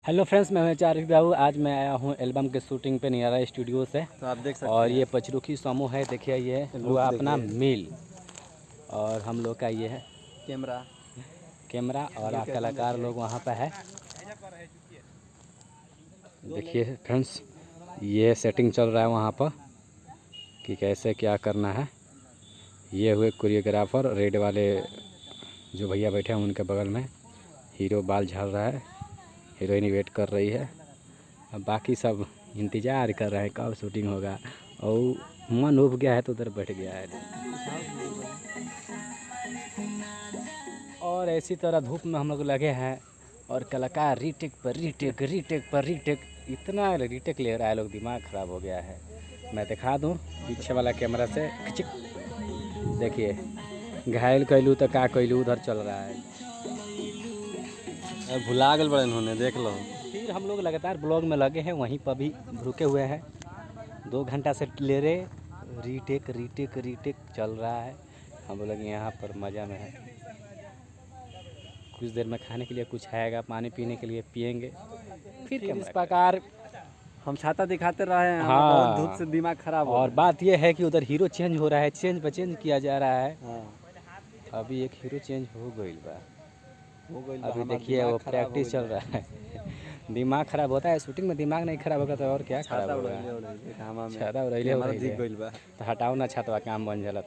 Hello friends, मैं हूं चारिक बाबू। आज मैं आया हूं एल्बम के शूटिंग पे नियारा स्टूडियो से। तो आप देख सकते और हैं। ये पचरुखी समूह है, देखिए ये हुआ अपना मिल। और हम लोग का ये है कैमरा और आप कलाकार लोग वहां पे है। देखिए फ्रेंड्स, ये सेटिंग चल रहा है वहां पर कि कैसे क्या करना है। ये हुए कोरियोग्राफर, रेड वाले जो भैया बैठे हैं उनके बगल में हीरो बाल झाड़ रहा है, हीरोइन वेट कर रही है। अब बाकी सब इंतज़ार कर रहे हैं कब शूटिंग होगा। और मन उब गया है तो उधर बैठ गया है। और ऐसी तरह धूप में हम लोग लगे हैं और कलाकार रीटेक पर रीटेक, रीटेक पर रीटेक, इतना रीटेक ले रहा है लोग, दिमाग ख़राब हो गया है। मैं दिखा दूँ पीछे वाला कैमरा से, खिचिक देखिए, घायल कैलू तो का कैलू उधर चल रहा है। भुला गल बड़े उन्होंने, देख लो। फिर हम लोग लगातार ब्लॉग में लगे हैं, वहीं पर भी रुके हुए हैं। 2 घंटा से ले रहे, रीटेक रीटेक रीटेक चल रहा है। हम लोग यहाँ पर मज़ा में है। कुछ देर में खाने के लिए कुछ आएगा, पानी पीने के लिए पिएंगे। फिर इस प्रकार हम छाता दिखाते रहे हैं। हाँ, बहुत धूप से दिमाग खराब हो और गया। बात यह है कि उधर हीरो चेंज हो रहा है, चेंज पर चेंज किया जा रहा है। हाँ। अभी एक हीरो चेंज हो गई बा। गई अभी देखिए वो प्रैक्टिस चल रहा है। दिमाग खराब होता है शूटिंग में, दिमाग नहीं खराब होगा तो और क्या खराब होगा। छाता उड़ैले हो गई तो हटाओ ना छतवा, काम बन जाला।